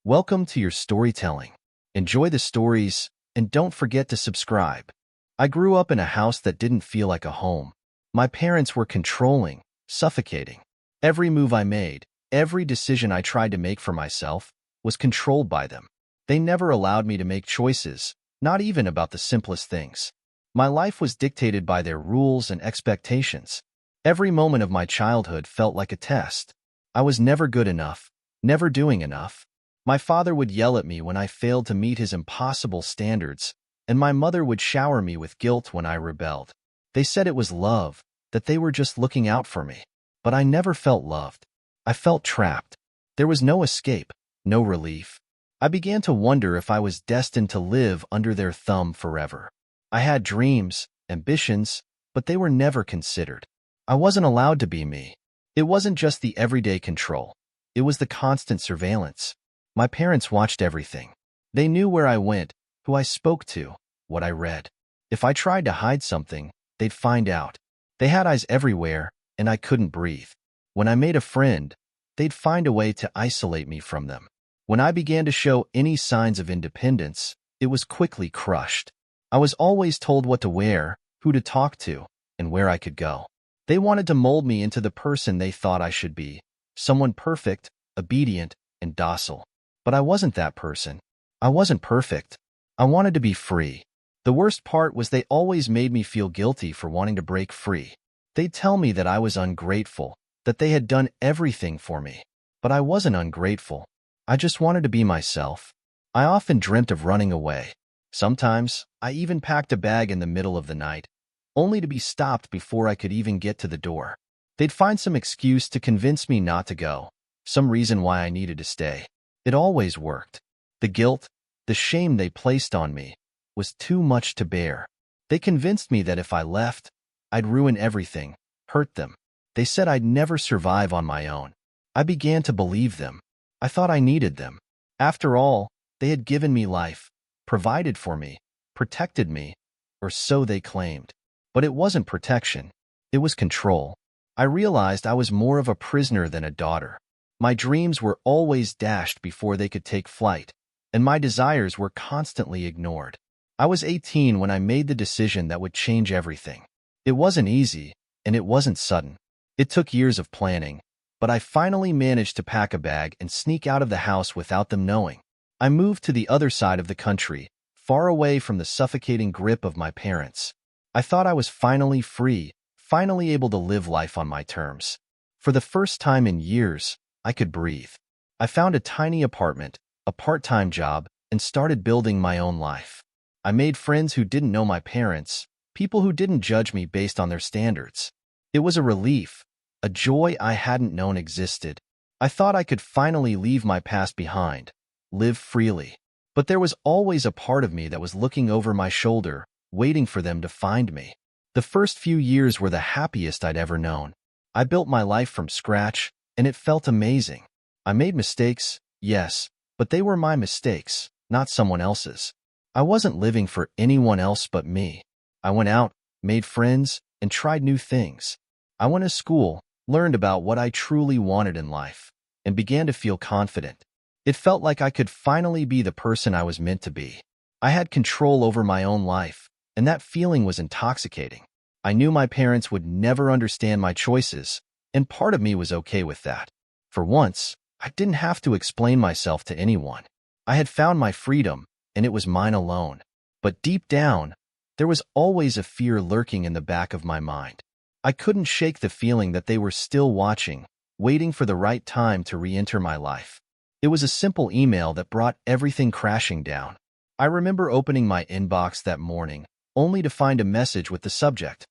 Welcome to your storytelling. Enjoy the stories, and don't forget to subscribe. I grew up in a house that didn't feel like a home. My parents were controlling, suffocating. Every move I made, every decision I tried to make for myself, was controlled by them. They never allowed me to make choices, not even about the simplest things. My life was dictated by their rules and expectations. Every moment of my childhood felt like a test. I was never good enough, never doing enough. My father would yell at me when I failed to meet his impossible standards, and my mother would shower me with guilt when I rebelled. They said it was love, that they were just looking out for me. But I never felt loved. I felt trapped. There was no escape, no relief. I began to wonder if I was destined to live under their thumb forever. I had dreams, ambitions, but they were never considered. I wasn't allowed to be me. It wasn't just the everyday control. It was the constant surveillance. My parents watched everything. They knew where I went, who I spoke to, what I read. If I tried to hide something, they'd find out. They had eyes everywhere, and I couldn't breathe. When I made a friend, they'd find a way to isolate me from them. When I began to show any signs of independence, it was quickly crushed. I was always told what to wear, who to talk to, and where I could go. They wanted to mold me into the person they thought I should be, someone perfect, obedient, and docile. But I wasn't that person. I wasn't perfect. I wanted to be free. The worst part was they always made me feel guilty for wanting to break free. They'd tell me that I was ungrateful, that they had done everything for me. But I wasn't ungrateful. I just wanted to be myself. I often dreamt of running away. Sometimes, I even packed a bag in the middle of the night, only to be stopped before I could even get to the door. They'd find some excuse to convince me not to go, some reason why I needed to stay. It always worked. The guilt, the shame they placed on me, was too much to bear. They convinced me that if I left, I'd ruin everything, hurt them. They said I'd never survive on my own. I began to believe them. I thought I needed them. After all, they had given me life, provided for me, protected me, or so they claimed. But it wasn't protection. It was control. I realized I was more of a prisoner than a daughter. My dreams were always dashed before they could take flight, and my desires were constantly ignored. I was 18 when I made the decision that would change everything. It wasn't easy, and it wasn't sudden. It took years of planning, but I finally managed to pack a bag and sneak out of the house without them knowing. I moved to the other side of the country, far away from the suffocating grip of my parents. I thought I was finally free, finally able to live life on my terms. For the first time in years, I could breathe. I found a tiny apartment, a part-time job, and started building my own life. I made friends who didn't know my parents, people who didn't judge me based on their standards. It was a relief, a joy I hadn't known existed. I thought I could finally leave my past behind, live freely. But there was always a part of me that was looking over my shoulder, waiting for them to find me. The first few years were the happiest I'd ever known. I built my life from scratch, and it felt amazing. I made mistakes, yes, but they were my mistakes, not someone else's. I wasn't living for anyone else but me. I went out, made friends, and tried new things. I went to school, learned about what I truly wanted in life, and began to feel confident. It felt like I could finally be the person I was meant to be. I had control over my own life, and that feeling was intoxicating. I knew my parents would never understand my choices, and part of me was okay with that. For once, I didn't have to explain myself to anyone. I had found my freedom, and it was mine alone. But deep down, there was always a fear lurking in the back of my mind. I couldn't shake the feeling that they were still watching, waiting for the right time to re-enter my life. It was a simple email that brought everything crashing down. I remember opening my inbox that morning, only to find a message with the subject,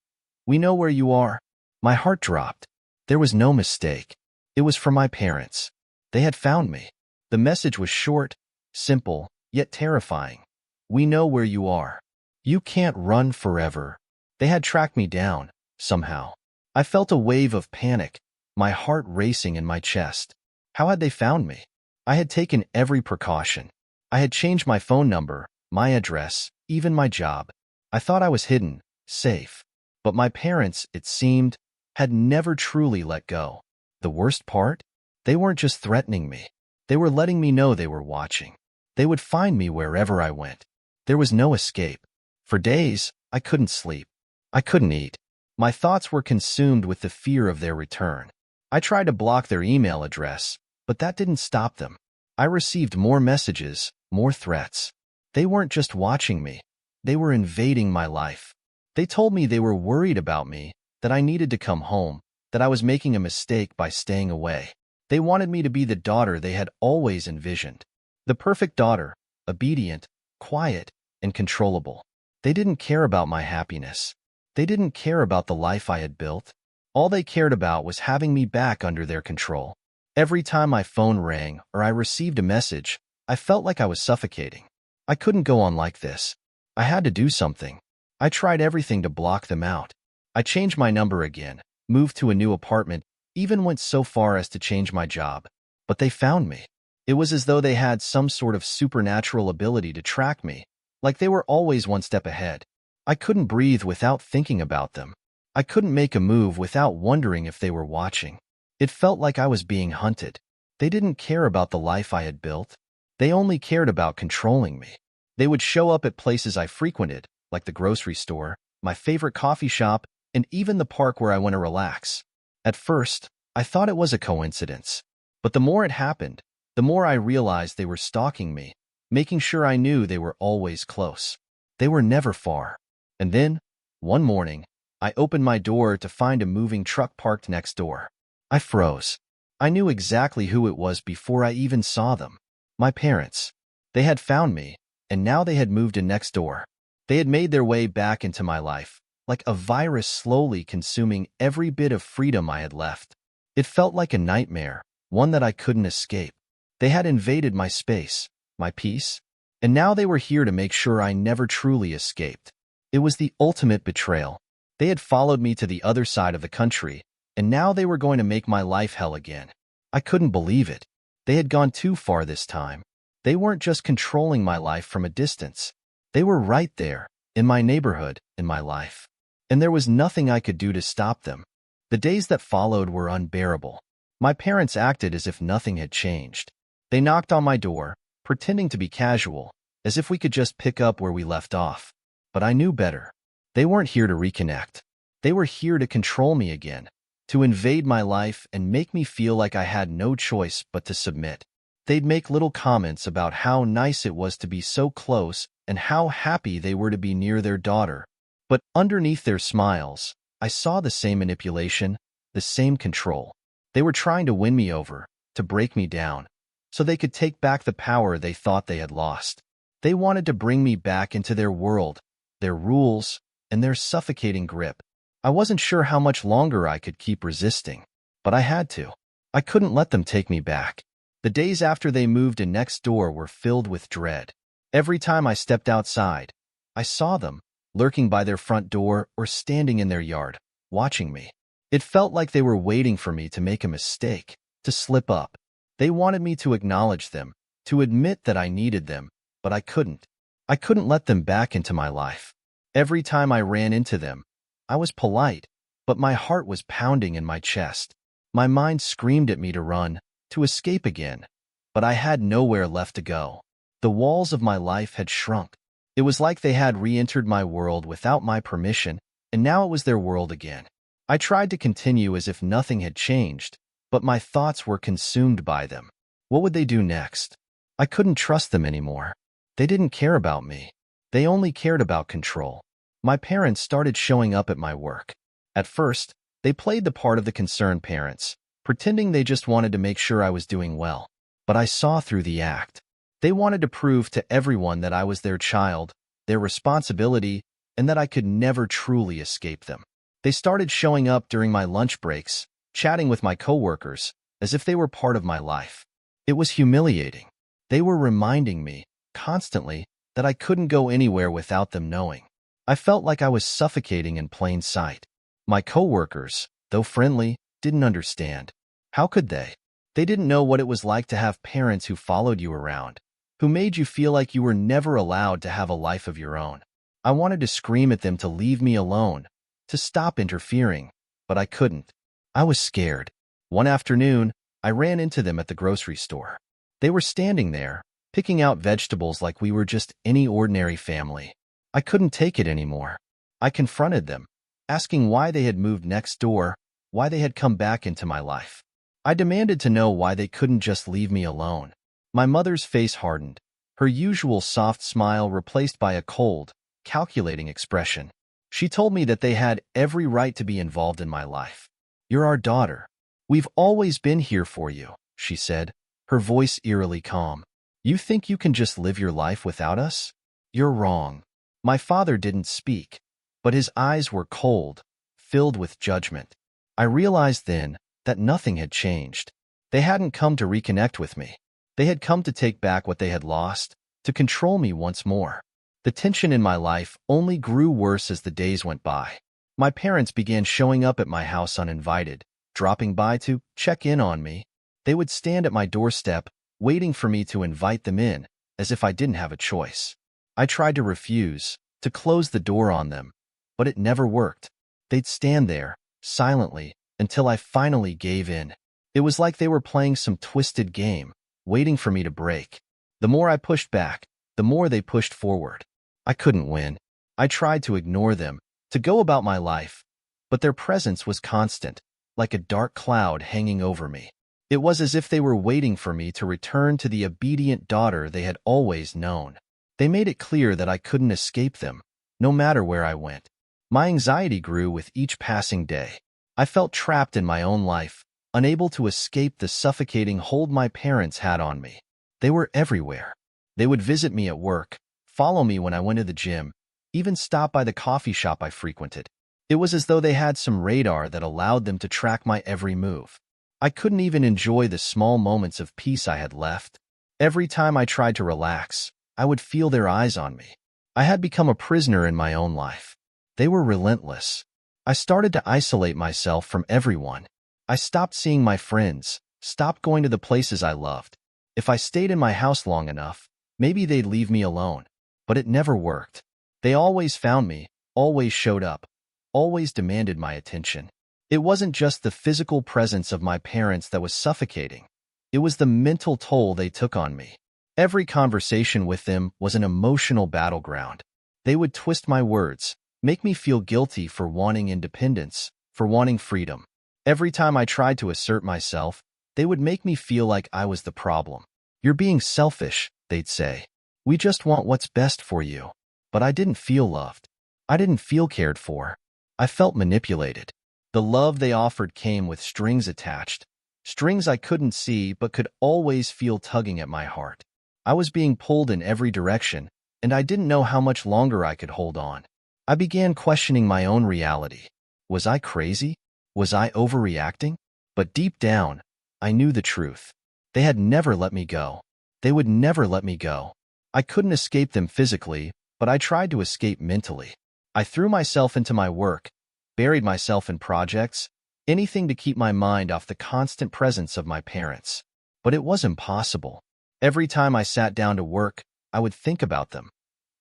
"We know where you are." My heart dropped. There was no mistake. It was from my parents. They had found me. The message was short, simple, yet terrifying. "We know where you are. You can't run forever." They had tracked me down, somehow. I felt a wave of panic, my heart racing in my chest. How had they found me? I had taken every precaution. I had changed my phone number, my address, even my job. I thought I was hidden, safe. But my parents, it seemed, had never truly let go. The worst part? They weren't just threatening me. They were letting me know they were watching. They would find me wherever I went. There was no escape. For days, I couldn't sleep. I couldn't eat. My thoughts were consumed with the fear of their return. I tried to block their email address, but that didn't stop them. I received more messages, more threats. They weren't just watching me. They were invading my life. They told me they were worried about me, that I needed to come home, that I was making a mistake by staying away. They wanted me to be the daughter they had always envisioned. The perfect daughter, obedient, quiet, and controllable. They didn't care about my happiness. They didn't care about the life I had built. All they cared about was having me back under their control. Every time my phone rang or I received a message, I felt like I was suffocating. I couldn't go on like this. I had to do something. I tried everything to block them out. I changed my number again, moved to a new apartment, even went so far as to change my job. But they found me. It was as though they had some sort of supernatural ability to track me, like they were always one step ahead. I couldn't breathe without thinking about them. I couldn't make a move without wondering if they were watching. It felt like I was being hunted. They didn't care about the life I had built. They only cared about controlling me. They would show up at places I frequented, like the grocery store, my favorite coffee shop, and even the park where I went to relax. At first, I thought it was a coincidence. But the more it happened, the more I realized they were stalking me, making sure I knew they were always close. They were never far. And then, one morning, I opened my door to find a moving truck parked next door. I froze. I knew exactly who it was before I even saw them. My parents. They had found me, and now they had moved in next door. They had made their way back into my life, like a virus slowly consuming every bit of freedom I had left. It felt like a nightmare, one that I couldn't escape. They had invaded my space, my peace, and now they were here to make sure I never truly escaped. It was the ultimate betrayal. They had followed me to the other side of the country, and now they were going to make my life hell again. I couldn't believe it. They had gone too far this time. They weren't just controlling my life from a distance. They were right there, in my neighborhood, in my life. And there was nothing I could do to stop them. The days that followed were unbearable. My parents acted as if nothing had changed. They knocked on my door, pretending to be casual, as if we could just pick up where we left off. But I knew better. They weren't here to reconnect. They were here to control me again, to invade my life and make me feel like I had no choice but to submit. They'd make little comments about how nice it was to be so close and how happy they were to be near their daughter. But underneath their smiles, I saw the same manipulation, the same control. They were trying to win me over, to break me down, so they could take back the power they thought they had lost. They wanted to bring me back into their world, their rules, and their suffocating grip. I wasn't sure how much longer I could keep resisting, but I had to. I couldn't let them take me back. The days after they moved in next door were filled with dread. Every time I stepped outside, I saw them, lurking by their front door or standing in their yard, watching me. It felt like they were waiting for me to make a mistake, to slip up. They wanted me to acknowledge them, to admit that I needed them, but I couldn't. I couldn't let them back into my life. Every time I ran into them, I was polite, but my heart was pounding in my chest. My mind screamed at me to run, to escape again, but I had nowhere left to go. The walls of my life had shrunk. It was like they had re-entered my world without my permission, and now it was their world again. I tried to continue as if nothing had changed, but my thoughts were consumed by them. What would they do next? I couldn't trust them anymore. They didn't care about me. They only cared about control. My parents started showing up at my work. At first, they played the part of the concerned parents, pretending they just wanted to make sure I was doing well. But I saw through the act. They wanted to prove to everyone that I was their child, their responsibility, and that I could never truly escape them. They started showing up during my lunch breaks, chatting with my coworkers, as if they were part of my life. It was humiliating. They were reminding me, constantly, that I couldn't go anywhere without them knowing. I felt like I was suffocating in plain sight. My coworkers, though friendly, didn't understand. How could they? They didn't know what it was like to have parents who followed you around, who made you feel like you were never allowed to have a life of your own. I wanted to scream at them to leave me alone, to stop interfering, but I couldn't. I was scared. One afternoon, I ran into them at the grocery store. They were standing there, picking out vegetables like we were just any ordinary family. I couldn't take it anymore. I confronted them, asking why they had moved next door, why they had come back into my life. I demanded to know why they couldn't just leave me alone. My mother's face hardened, her usual soft smile replaced by a cold, calculating expression. She told me that they had every right to be involved in my life. "You're our daughter. We've always been here for you," she said, her voice eerily calm. "You think you can just live your life without us? You're wrong." My father didn't speak, but his eyes were cold, filled with judgment. I realized then that nothing had changed. They hadn't come to reconnect with me. They had come to take back what they had lost, to control me once more. The tension in my life only grew worse as the days went by. My parents began showing up at my house uninvited, dropping by to check in on me. They would stand at my doorstep, waiting for me to invite them in, as if I didn't have a choice. I tried to refuse, to close the door on them, but it never worked. They'd stand there, silently, until I finally gave in. It was like they were playing some twisted game, waiting for me to break. The more I pushed back, the more they pushed forward. I couldn't win. I tried to ignore them, to go about my life, but their presence was constant, like a dark cloud hanging over me. It was as if they were waiting for me to return to the obedient daughter they had always known. They made it clear that I couldn't escape them, no matter where I went. My anxiety grew with each passing day. I felt trapped in my own life, unable to escape the suffocating hold my parents had on me. They were everywhere. They would visit me at work, follow me when I went to the gym, even stop by the coffee shop I frequented. It was as though they had some radar that allowed them to track my every move. I couldn't even enjoy the small moments of peace I had left. Every time I tried to relax, I would feel their eyes on me. I had become a prisoner in my own life. They were relentless. I started to isolate myself from everyone. I stopped seeing my friends, stopped going to the places I loved. If I stayed in my house long enough, maybe they'd leave me alone. But it never worked. They always found me, always showed up, always demanded my attention. It wasn't just the physical presence of my parents that was suffocating. It was the mental toll they took on me. Every conversation with them was an emotional battleground. They would twist my words, make me feel guilty for wanting independence, for wanting freedom. Every time I tried to assert myself, they would make me feel like I was the problem. "You're being selfish," they'd say. "We just want what's best for you." But I didn't feel loved. I didn't feel cared for. I felt manipulated. The love they offered came with strings attached, strings I couldn't see but could always feel tugging at my heart. I was being pulled in every direction, and I didn't know how much longer I could hold on. I began questioning my own reality. Was I crazy? Was I overreacting? But deep down, I knew the truth. They had never let me go. They would never let me go. I couldn't escape them physically, but I tried to escape mentally. I threw myself into my work, buried myself in projects, anything to keep my mind off the constant presence of my parents. But it was impossible. Every time I sat down to work, I would think about them.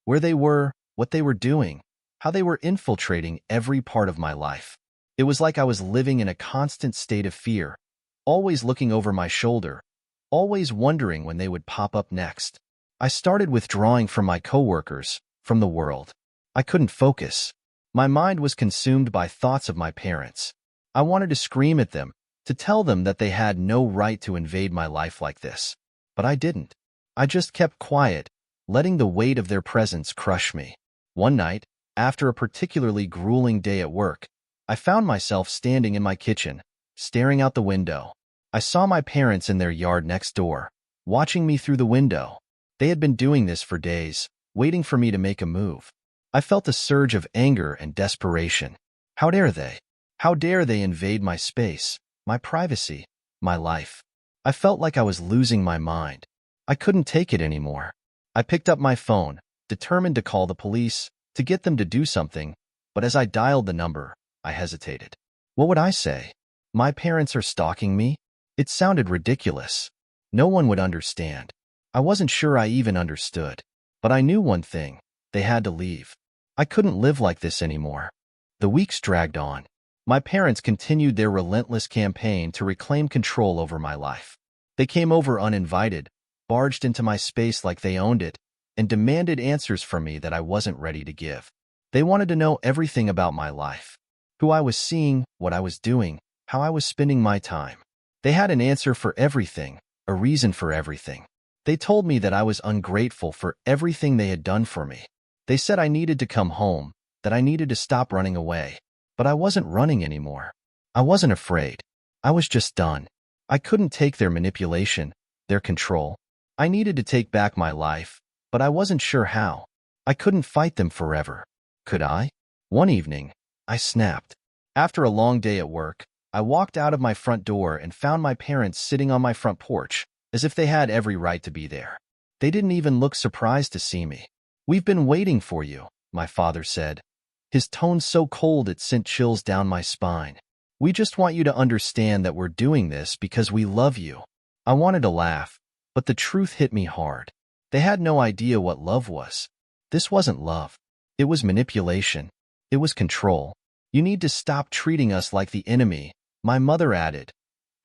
Where they were, what they were doing, how they were infiltrating every part of my life. It was like I was living in a constant state of fear, always looking over my shoulder, always wondering when they would pop up next. I started withdrawing from my coworkers, from the world. I couldn't focus. My mind was consumed by thoughts of my parents. I wanted to scream at them, to tell them that they had no right to invade my life like this. But I didn't. I just kept quiet, letting the weight of their presence crush me. One night, after a particularly grueling day at work, I found myself standing in my kitchen, staring out the window. I saw my parents in their yard next door, watching me through the window. They had been doing this for days, waiting for me to make a move. I felt a surge of anger and desperation. How dare they? How dare they invade my space, my privacy, my life? I felt like I was losing my mind. I couldn't take it anymore. I picked up my phone, determined to call the police, to get them to do something, but as I dialed the number, I hesitated. What would I say? My parents are stalking me? It sounded ridiculous. No one would understand. I wasn't sure I even understood. But I knew one thing. They had to leave. I couldn't live like this anymore. The weeks dragged on. My parents continued their relentless campaign to reclaim control over my life. They came over uninvited, barged into my space like they owned it, and demanded answers from me that I wasn't ready to give. They wanted to know everything about my life, who I was seeing, what I was doing, how I was spending my time. They had an answer for everything, a reason for everything. They told me that I was ungrateful for everything they had done for me. They said I needed to come home, that I needed to stop running away. But I wasn't running anymore. I wasn't afraid. I was just done. I couldn't take their manipulation, their control. I needed to take back my life, but I wasn't sure how. I couldn't fight them forever. Could I? One evening, I snapped. After a long day at work, I walked out of my front door and found my parents sitting on my front porch, as if they had every right to be there. They didn't even look surprised to see me. "We've been waiting for you," my father said, his tone so cold it sent chills down my spine. "We just want you to understand that we're doing this because we love you." I wanted to laugh, but the truth hit me hard. They had no idea what love was. This wasn't love. It was manipulation. It was control. "You need to stop treating us like the enemy," my mother added,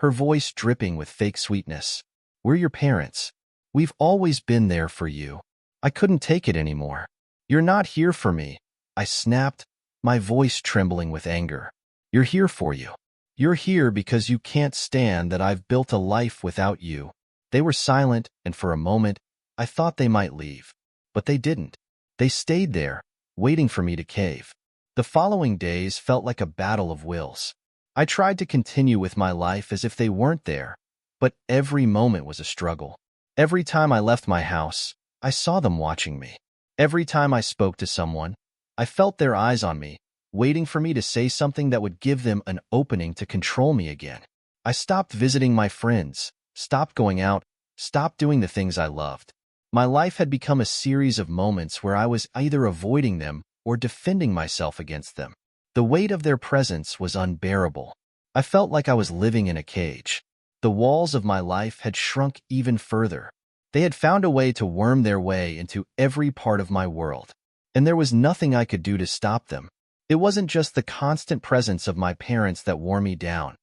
her voice dripping with fake sweetness. "We're your parents. We've always been there for you." I couldn't take it anymore. "You're not here for me," I snapped, my voice trembling with anger. "You're here for you. You're here because you can't stand that I've built a life without you." They were silent, and for a moment, I thought they might leave. But they didn't. They stayed there, waiting for me to cave. The following days felt like a battle of wills. I tried to continue with my life as if they weren't there, but every moment was a struggle. Every time I left my house, I saw them watching me. Every time I spoke to someone, I felt their eyes on me, waiting for me to say something that would give them an opening to control me again. I stopped visiting my friends, stopped going out, stopped doing the things I loved. My life had become a series of moments where I was either avoiding them or defending myself against them. The weight of their presence was unbearable. I felt like I was living in a cage. The walls of my life had shrunk even further. They had found a way to worm their way into every part of my world, and there was nothing I could do to stop them. It wasn't just the constant presence of my parents that wore me down.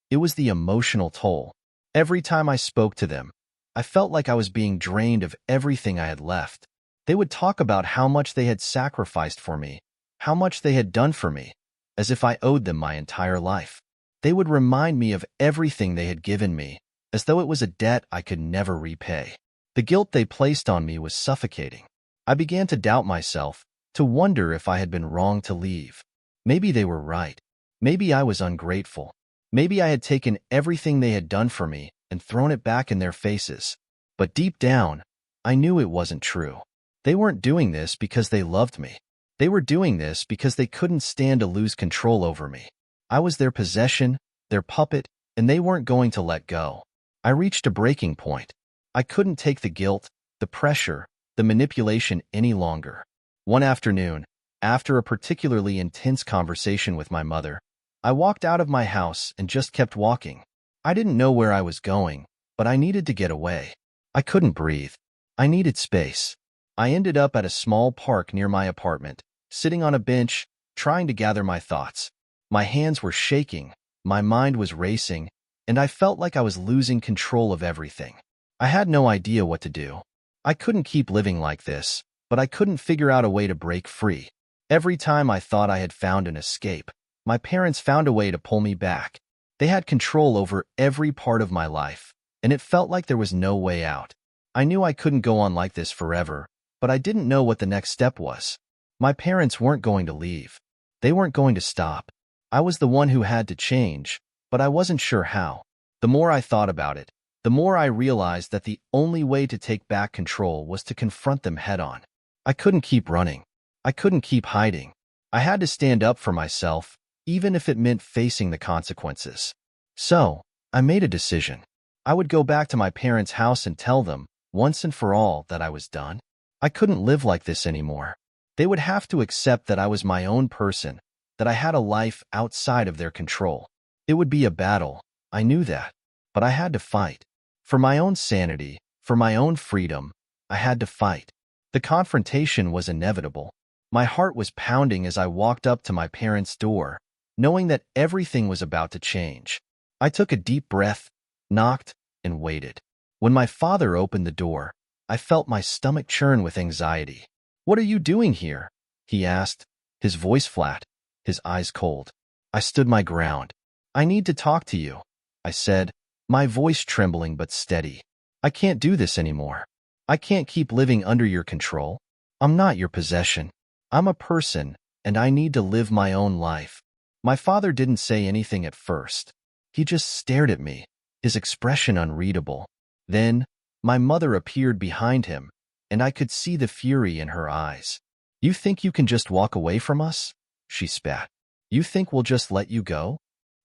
It was the emotional toll. Every time I spoke to them, I felt like I was being drained of everything I had left. They would talk about how much they had sacrificed for me, how much they had done for me, as if I owed them my entire life. They would remind me of everything they had given me, as though it was a debt I could never repay. The guilt they placed on me was suffocating. I began to doubt myself, to wonder if I had been wrong to leave. Maybe they were right. Maybe I was ungrateful. Maybe I had taken everything they had done for me and thrown it back in their faces. But deep down, I knew it wasn't true. They weren't doing this because they loved me. They were doing this because they couldn't stand to lose control over me. I was their possession, their puppet, and they weren't going to let go. I reached a breaking point. I couldn't take the guilt, the pressure, the manipulation any longer. One afternoon, after a particularly intense conversation with my mother, I walked out of my house and just kept walking. I didn't know where I was going, but I needed to get away. I couldn't breathe. I needed space. I ended up at a small park near my apartment, sitting on a bench, trying to gather my thoughts. My hands were shaking, my mind was racing, and I felt like I was losing control of everything. I had no idea what to do. I couldn't keep living like this, but I couldn't figure out a way to break free. Every time I thought I had found an escape, my parents found a way to pull me back. They had control over every part of my life, and it felt like there was no way out. I knew I couldn't go on like this forever, but I didn't know what the next step was. My parents weren't going to leave. They weren't going to stop. I was the one who had to change, but I wasn't sure how. The more I thought about it, the more I realized that the only way to take back control was to confront them head-on. I couldn't keep running. I couldn't keep hiding. I had to stand up for myself, even if it meant facing the consequences. So, I made a decision. I would go back to my parents' house and tell them, once and for all, that I was done. I couldn't live like this anymore. They would have to accept that I was my own person, that I had a life outside of their control. It would be a battle, I knew that, but I had to fight. For my own sanity, for my own freedom, I had to fight. The confrontation was inevitable. My heart was pounding as I walked up to my parents' door, knowing that everything was about to change. I took a deep breath, knocked, and waited. When my father opened the door, I felt my stomach churn with anxiety. "What are you doing here?" he asked, his voice flat, his eyes cold. I stood my ground. "I need to talk to you," I said, my voice trembling but steady. "I can't do this anymore. I can't keep living under your control. I'm not your possession. I'm a person, and I need to live my own life." My father didn't say anything at first. He just stared at me, his expression unreadable. Then, my mother appeared behind him, and I could see the fury in her eyes. "You think you can just walk away from us?" she spat. "You think we'll just let you go?"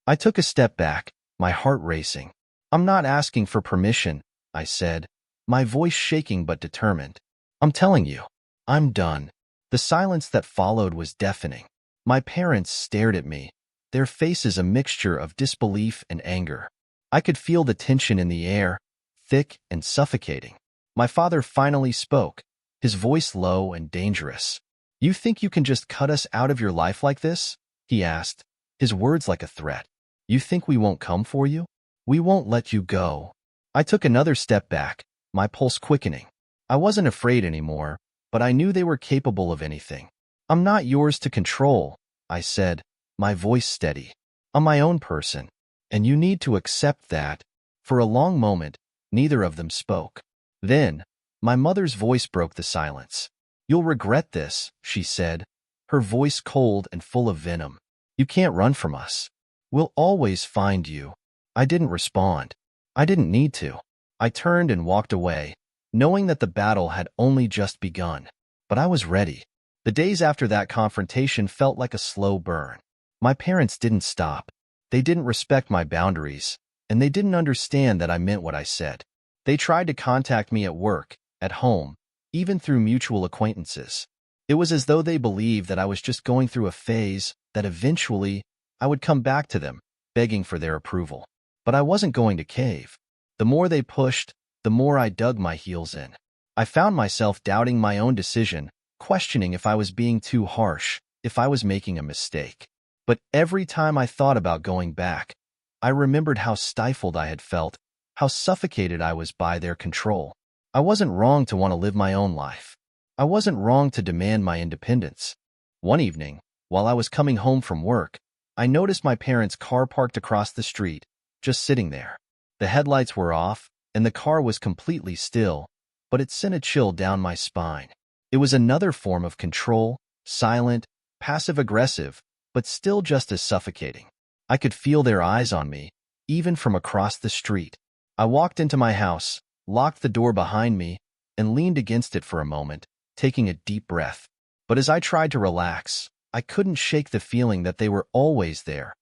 I took a step back, my heart racing. "I'm not asking for permission," I said, my voice shaking but determined. "I'm telling you, I'm done." The silence that followed was deafening. My parents stared at me, their faces a mixture of disbelief and anger. I could feel the tension in the air, thick and suffocating. My father finally spoke, his voice low and dangerous. "You think you can just cut us out of your life like this?" he asked, his words like a threat. "You think we won't come for you? We won't let you go." I took another step back, my pulse quickening. I wasn't afraid anymore, but I knew they were capable of anything. "I'm not yours to control," I said, my voice steady. "I'm my own person, and you need to accept that." For a long moment, neither of them spoke. Then, my mother's voice broke the silence. "You'll regret this," she said, her voice cold and full of venom. "You can't run from us. We'll always find you." I didn't respond. I didn't need to. I turned and walked away, knowing that the battle had only just begun. But I was ready. The days after that confrontation felt like a slow burn. My parents didn't stop. They didn't respect my boundaries, and they didn't understand that I meant what I said. They tried to contact me at work, at home, even through mutual acquaintances. It was as though they believed that I was just going through a phase, that eventually I would come back to them, begging for their approval. But I wasn't going to cave. The more they pushed, the more I dug my heels in. I found myself doubting my own decision, questioning if I was being too harsh, if I was making a mistake. But every time I thought about going back, I remembered how stifled I had felt, how suffocated I was by their control. I wasn't wrong to want to live my own life. I wasn't wrong to demand my independence. One evening, while I was coming home from work, I noticed my parents' car parked across the street, just sitting there. The headlights were off, and the car was completely still, but it sent a chill down my spine. It was another form of control, silent, passive-aggressive, but still just as suffocating. I could feel their eyes on me, even from across the street. I walked into my house, locked the door behind me, and leaned against it for a moment, taking a deep breath. But as I tried to relax, I couldn't shake the feeling that they were always there,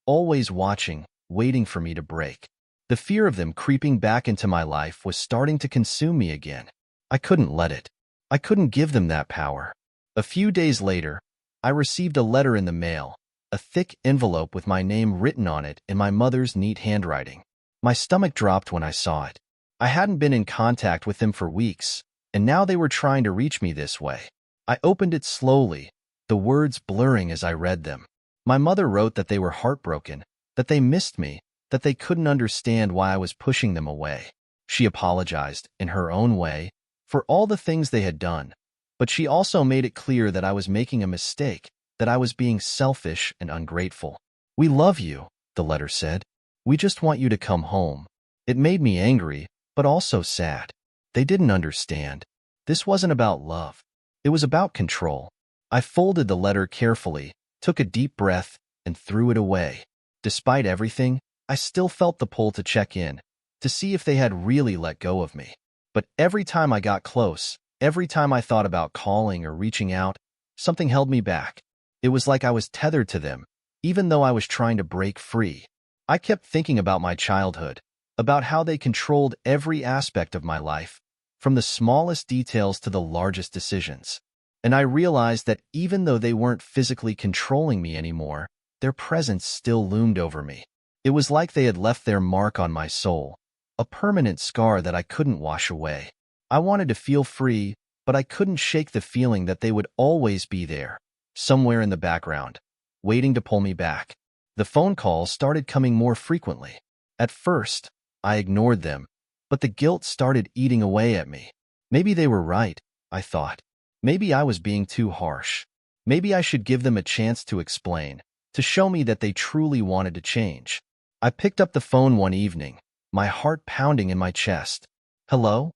always watching, waiting for me to break. The fear of them creeping back into my life was starting to consume me again. I couldn't let it. I couldn't give them that power. A few days later, I received a letter in the mail, a thick envelope with my name written on it in my mother's neat handwriting. My stomach dropped when I saw it. I hadn't been in contact with them for weeks, and now they were trying to reach me this way. I opened it slowly, the words blurring as I read them. My mother wrote that they were heartbroken, that they missed me, that they couldn't understand why I was pushing them away. She apologized, in her own way, for all the things they had done, but she also made it clear that I was making a mistake, that I was being selfish and ungrateful. "We love you," the letter said. "We just want you to come home." It made me angry, but also sad. They didn't understand. This wasn't about love. It was about control. I folded the letter carefully, took a deep breath, and threw it away. Despite everything, I still felt the pull to check in, to see if they had really let go of me. But every time I got close, every time I thought about calling or reaching out, something held me back. It was like I was tethered to them, even though I was trying to break free. I kept thinking about my childhood, about how they controlled every aspect of my life, from the smallest details to the largest decisions. And I realized that even though they weren't physically controlling me anymore, their presence still loomed over me. It was like they had left their mark on my soul, a permanent scar that I couldn't wash away. I wanted to feel free, but I couldn't shake the feeling that they would always be there, somewhere in the background, waiting to pull me back. The phone calls started coming more frequently. At first, I ignored them, But the guilt started eating away at me. Maybe they were right, I thought. Maybe I was being too harsh. Maybe I should give them a chance to explain, to show me that they truly wanted to change. I picked up the phone one evening, my heart pounding in my chest. "Hello?"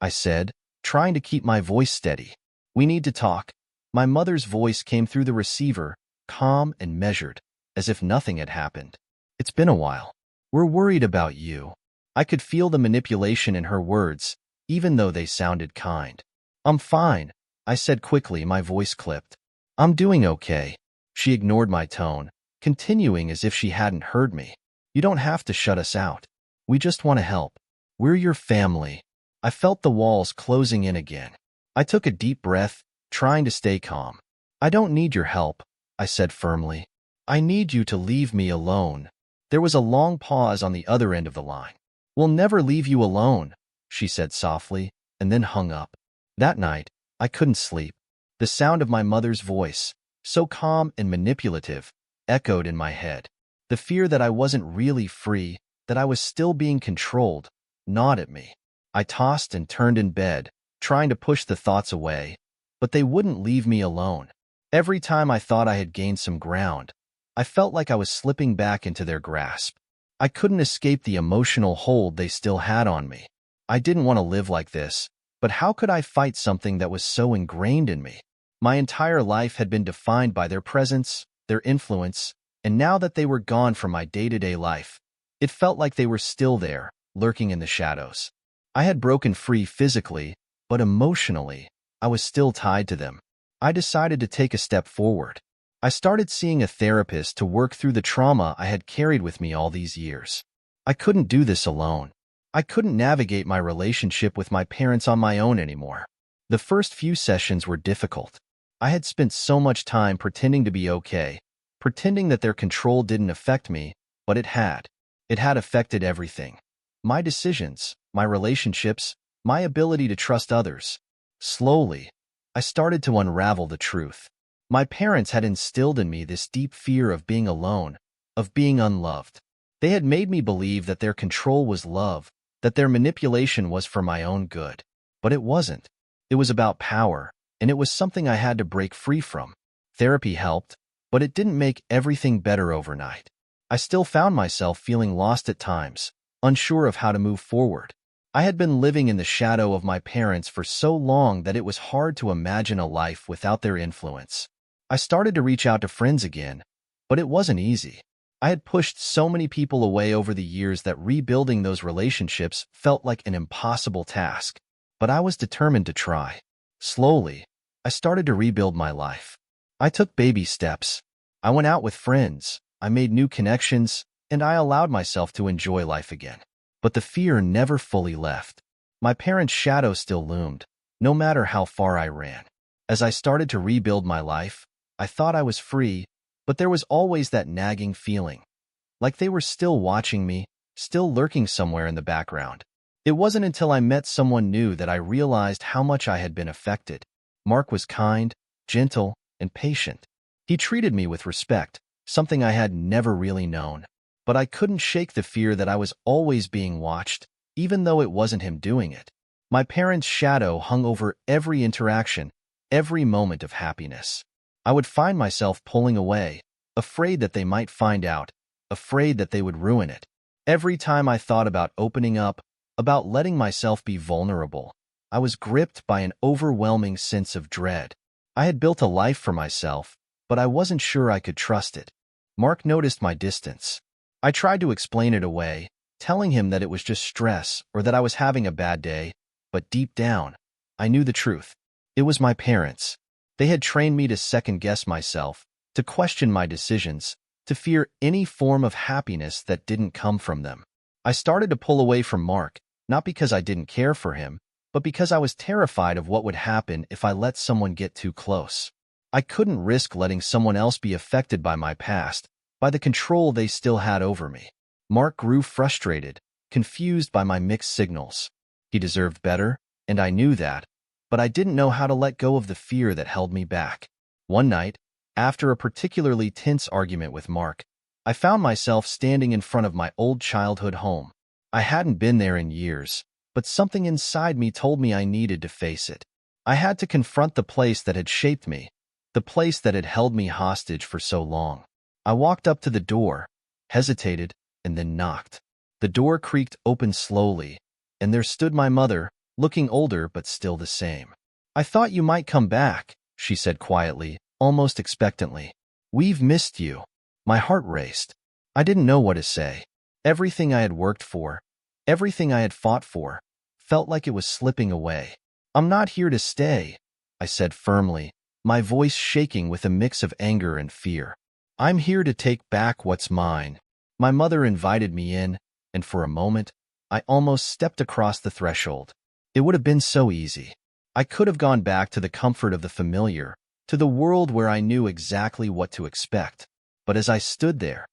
I said, trying to keep my voice steady. "We need to talk." My mother's voice came through the receiver, calm and measured, as if nothing had happened. "It's been a while. We're worried about you." I could feel the manipulation in her words, even though they sounded kind. "I'm fine," I said quickly, my voice clipped. "I'm doing okay." She ignored my tone, continuing as if she hadn't heard me. "You don't have to shut us out. We just want to help. We're your family." I felt the walls closing in again. I took a deep breath, trying to stay calm. "I don't need your help," I said firmly. "I need you to leave me alone." There was a long pause on the other end of the line. "We'll never leave you alone," she said softly, and then hung up. That night, I couldn't sleep. The sound of my mother's voice, so calm and manipulative, echoed in my head. The fear that I wasn't really free, that I was still being controlled, gnawed at me. I tossed and turned in bed, trying to push the thoughts away, but they wouldn't leave me alone. Every time I thought I had gained some ground, I felt like I was slipping back into their grasp. I couldn't escape the emotional hold they still had on me. I didn't want to live like this, but how could I fight something that was so ingrained in me? My entire life had been defined by their presence, their influence, and now that they were gone from my day-to-day life, it felt like they were still there, lurking in the shadows. I had broken free physically, but emotionally, I was still tied to them. I decided to take a step forward. I started seeing a therapist to work through the trauma I had carried with me all these years. I couldn't do this alone. I couldn't navigate my relationship with my parents on my own anymore. The first few sessions were difficult. I had spent so much time pretending to be okay, pretending that their control didn't affect me, but it had. It had affected everything. My decisions, my relationships, my ability to trust others. Slowly, I started to unravel the truth. My parents had instilled in me this deep fear of being alone, of being unloved. They had made me believe that their control was love, that their manipulation was for my own good. But it wasn't. It was about power, and it was something I had to break free from. Therapy helped, but it didn't make everything better overnight. I still found myself feeling lost at times, unsure of how to move forward. I had been living in the shadow of my parents for so long that it was hard to imagine a life without their influence. I started to reach out to friends again, but it wasn't easy. I had pushed so many people away over the years that rebuilding those relationships felt like an impossible task. But I was determined to try. Slowly, I started to rebuild my life. I took baby steps. I went out with friends, I made new connections, and I allowed myself to enjoy life again. But the fear never fully left. My parents' shadow still loomed, no matter how far I ran. As I started to rebuild my life, I thought I was free, but there was always that nagging feeling, like they were still watching me, still lurking somewhere in the background. It wasn't until I met someone new that I realized how much I had been affected. Mark was kind, gentle, and patient. He treated me with respect, something I had never really known. But I couldn't shake the fear that I was always being watched, even though it wasn't him doing it. My parents' shadow hung over every interaction, every moment of happiness. I would find myself pulling away, afraid that they might find out, afraid that they would ruin it. Every time I thought about opening up, about letting myself be vulnerable, I was gripped by an overwhelming sense of dread. I had built a life for myself, but I wasn't sure I could trust it. Mark noticed my distance. I tried to explain it away, telling him that it was just stress or that I was having a bad day, but deep down, I knew the truth. It was my parents. They had trained me to second-guess myself, to question my decisions, to fear any form of happiness that didn't come from them. I started to pull away from Mark, not because I didn't care for him, but because I was terrified of what would happen if I let someone get too close. I couldn't risk letting someone else be affected by my past, by the control they still had over me. Mark grew frustrated, confused by my mixed signals. He deserved better, and I knew that, but I didn't know how to let go of the fear that held me back. One night, after a particularly tense argument with Mark, I found myself standing in front of my old childhood home. I hadn't been there in years, but something inside me told me I needed to face it. I had to confront the place that had shaped me, the place that had held me hostage for so long. I walked up to the door, hesitated, and then knocked. The door creaked open slowly, and there stood my mother, looking older but still the same. "I thought you might come back," she said quietly, almost expectantly. "We've missed you." My heart raced. I didn't know what to say. Everything I had worked for, everything I had fought for, felt like it was slipping away. "I'm not here to stay," I said firmly, my voice shaking with a mix of anger and fear. "I'm here to take back what's mine." My mother invited me in, and for a moment, I almost stepped across the threshold. It would have been so easy. I could have gone back to the comfort of the familiar, to the world where I knew exactly what to expect. But as I stood there,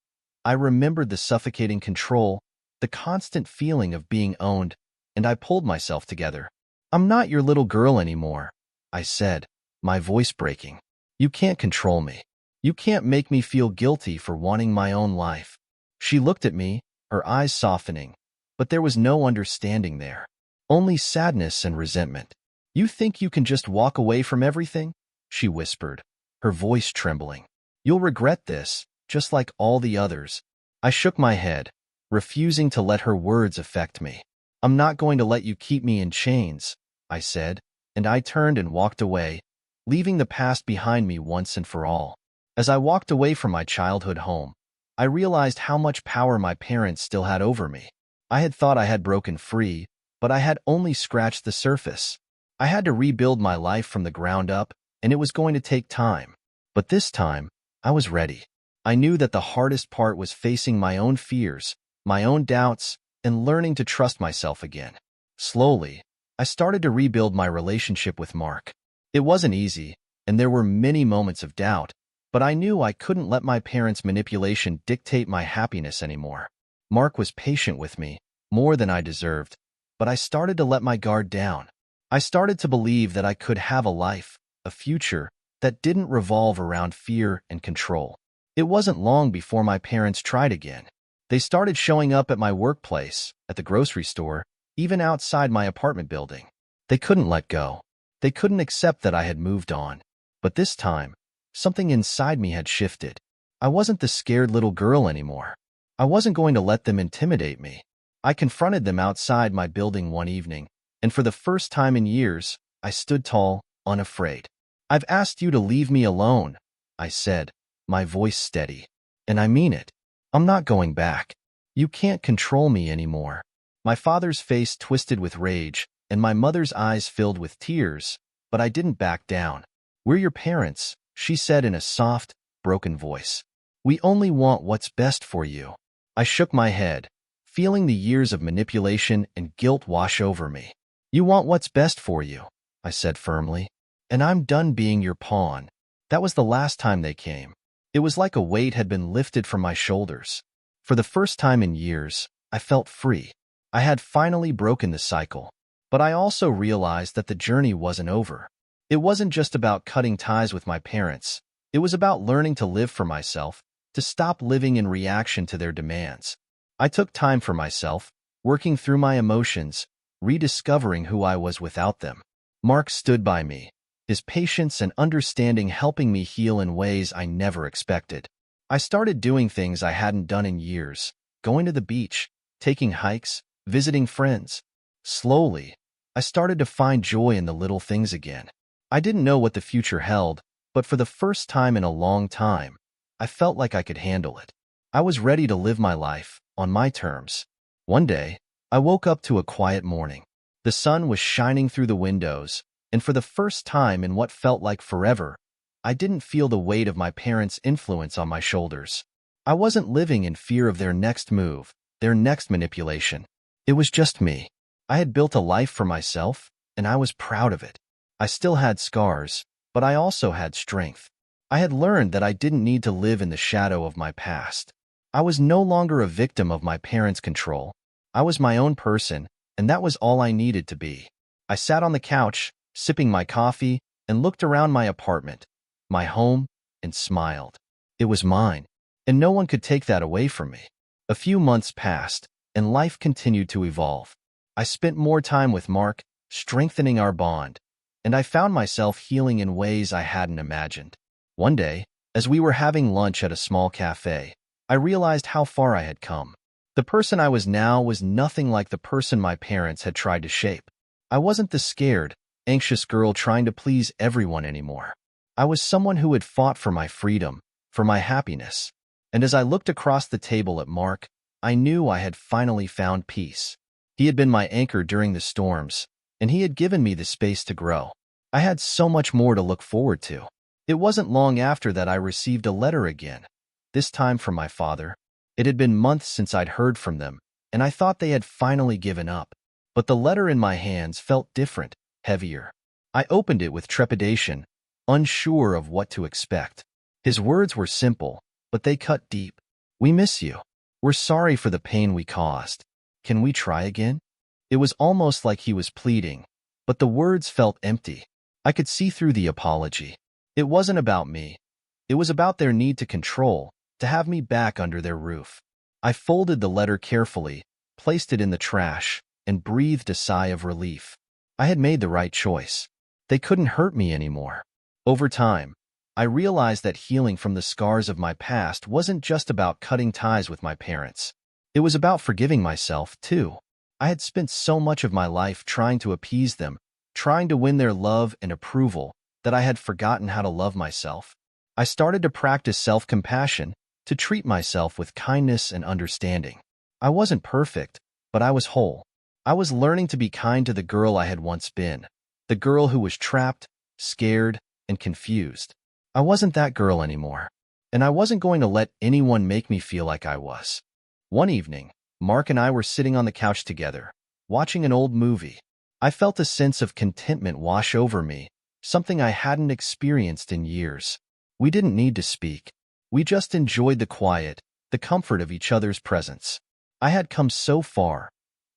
I remembered the suffocating control, the constant feeling of being owned, and I pulled myself together. "I'm not your little girl anymore," I said, my voice breaking. "You can't control me. You can't make me feel guilty for wanting my own life." She looked at me, her eyes softening, but there was no understanding there. Only sadness and resentment. "You think you can just walk away from everything?" she whispered, her voice trembling. "You'll regret this, just like all the others." I shook my head, refusing to let her words affect me. "I'm not going to let you keep me in chains," I said, and I turned and walked away, leaving the past behind me once and for all. As I walked away from my childhood home, I realized how much power my parents still had over me. I had thought I had broken free, but I had only scratched the surface. I had to rebuild my life from the ground up, and it was going to take time. But this time, I was ready. I knew that the hardest part was facing my own fears, my own doubts, and learning to trust myself again. Slowly, I started to rebuild my relationship with Mark. It wasn't easy, and there were many moments of doubt, but I knew I couldn't let my parents' manipulation dictate my happiness anymore. Mark was patient with me, more than I deserved, but I started to let my guard down. I started to believe that I could have a life, a future, that didn't revolve around fear and control. It wasn't long before my parents tried again. They started showing up at my workplace, at the grocery store, even outside my apartment building. They couldn't let go. They couldn't accept that I had moved on. But this time, something inside me had shifted. I wasn't the scared little girl anymore. I wasn't going to let them intimidate me. I confronted them outside my building one evening, and for the first time in years, I stood tall, unafraid. "I've asked you to leave me alone," I said, my voice steady. "And I mean it. I'm not going back. You can't control me anymore." My father's face twisted with rage, and my mother's eyes filled with tears, but I didn't back down. "We're your parents," she said in a soft, broken voice. "We only want what's best for you." I shook my head, feeling the years of manipulation and guilt wash over me. "You want what's best for you," I said firmly, "and I'm done being your pawn." That was the last time they came. It was like a weight had been lifted from my shoulders. For the first time in years, I felt free. I had finally broken the cycle. But I also realized that the journey wasn't over. It wasn't just about cutting ties with my parents. It was about learning to live for myself, to stop living in reaction to their demands. I took time for myself, working through my emotions, rediscovering who I was without them. Mark stood by me, his patience and understanding helping me heal in ways I never expected. I started doing things I hadn't done in years, going to the beach, taking hikes, visiting friends. Slowly, I started to find joy in the little things again. I didn't know what the future held, but for the first time in a long time, I felt like I could handle it. I was ready to live my life, on my terms. One day, I woke up to a quiet morning. The sun was shining through the windows, and for the first time in what felt like forever, I didn't feel the weight of my parents' influence on my shoulders. I wasn't living in fear of their next move, their next manipulation. It was just me. I had built a life for myself, and I was proud of it. I still had scars, but I also had strength. I had learned that I didn't need to live in the shadow of my past. I was no longer a victim of my parents' control. I was my own person, and that was all I needed to be. I sat on the couch, sipping my coffee, and looked around my apartment, my home, and smiled. It was mine, and no one could take that away from me. A few months passed, and life continued to evolve. I spent more time with Mark, strengthening our bond, and I found myself healing in ways I hadn't imagined. One day, as we were having lunch at a small cafe, I realized how far I had come. The person I was now was nothing like the person my parents had tried to shape. I wasn't the scared, anxious girl trying to please everyone anymore. I was someone who had fought for my freedom, for my happiness. And as I looked across the table at Mark, I knew I had finally found peace. He had been my anchor during the storms, and he had given me the space to grow. I had so much more to look forward to. It wasn't long after that I received a letter again, this time from my father. It had been months since I'd heard from them, and I thought they had finally given up. But the letter in my hands felt different, heavier. I opened it with trepidation, unsure of what to expect. His words were simple, but they cut deep. "We miss you. We're sorry for the pain we caused. Can we try again?" It was almost like he was pleading, but the words felt empty. I could see through the apology. It wasn't about me. It was about their need to control, to have me back under their roof. I folded the letter carefully, placed it in the trash, and breathed a sigh of relief. I had made the right choice. They couldn't hurt me anymore. Over time, I realized that healing from the scars of my past wasn't just about cutting ties with my parents. It was about forgiving myself, too. I had spent so much of my life trying to appease them, trying to win their love and approval, that I had forgotten how to love myself. I started to practice self-compassion, to treat myself with kindness and understanding. I wasn't perfect, but I was whole. I was learning to be kind to the girl I had once been, the girl who was trapped, scared, and confused. I wasn't that girl anymore, and I wasn't going to let anyone make me feel like I was. One evening, Mark and I were sitting on the couch together, watching an old movie. I felt a sense of contentment wash over me, something I hadn't experienced in years. We didn't need to speak. We just enjoyed the quiet, the comfort of each other's presence. I had come so far,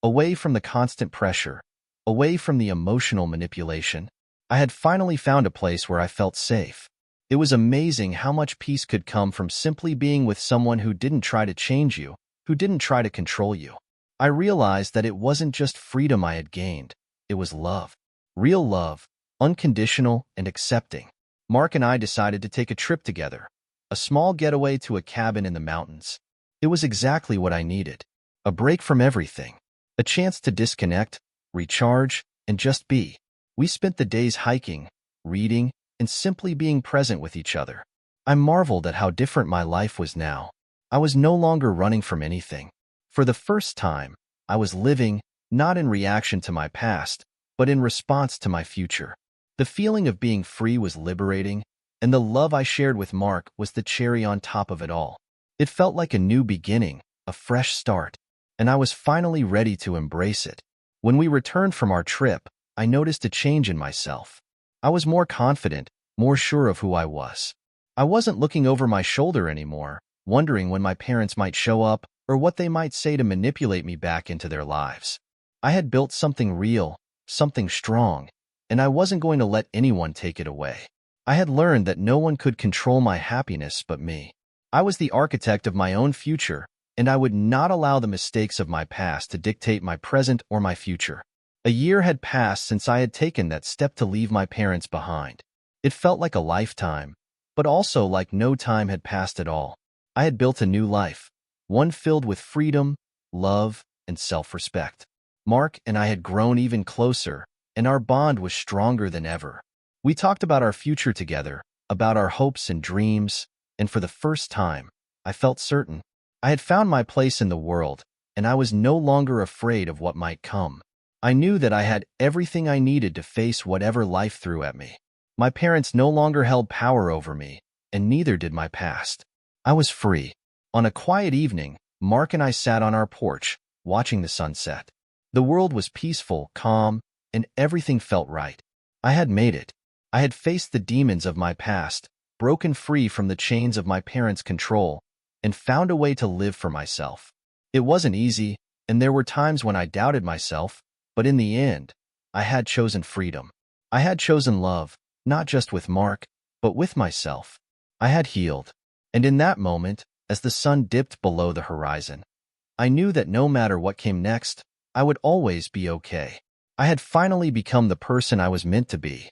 away from the constant pressure, away from the emotional manipulation. I had finally found a place where I felt safe. It was amazing how much peace could come from simply being with someone who didn't try to change you, who didn't try to control you. I realized that it wasn't just freedom I had gained, it was love. Real love, unconditional and accepting. Mark and I decided to take a trip together, a small getaway to a cabin in the mountains. It was exactly what I needed. A break from everything. A chance to disconnect, recharge, and just be. We spent the days hiking, reading, and simply being present with each other. I marveled at how different my life was now. I was no longer running from anything. For the first time, I was living, not in reaction to my past, but in response to my future. The feeling of being free was liberating, and the love I shared with Mark was the cherry on top of it all. It felt like a new beginning, a fresh start, and I was finally ready to embrace it. When we returned from our trip, I noticed a change in myself. I was more confident, more sure of who I was. I wasn't looking over my shoulder anymore, wondering when my parents might show up or what they might say to manipulate me back into their lives. I had built something real, something strong, and I wasn't going to let anyone take it away. I had learned that no one could control my happiness but me. I was the architect of my own future, and I would not allow the mistakes of my past to dictate my present or my future. A year had passed since I had taken that step to leave my parents behind. It felt like a lifetime, but also like no time had passed at all. I had built a new life, one filled with freedom, love, and self-respect. Mark and I had grown even closer, and our bond was stronger than ever. We talked about our future together, about our hopes and dreams, and for the first time, I felt certain. I had found my place in the world, and I was no longer afraid of what might come. I knew that I had everything I needed to face whatever life threw at me. My parents no longer held power over me, and neither did my past. I was free. On a quiet evening, Mark and I sat on our porch, watching the sunset. The world was peaceful, calm, and everything felt right. I had made it. I had faced the demons of my past, broken free from the chains of my parents' control, and found a way to live for myself. It wasn't easy, and there were times when I doubted myself, but in the end, I had chosen freedom. I had chosen love, not just with Mark, but with myself. I had healed. And in that moment, as the sun dipped below the horizon, I knew that no matter what came next, I would always be okay. I had finally become the person I was meant to be.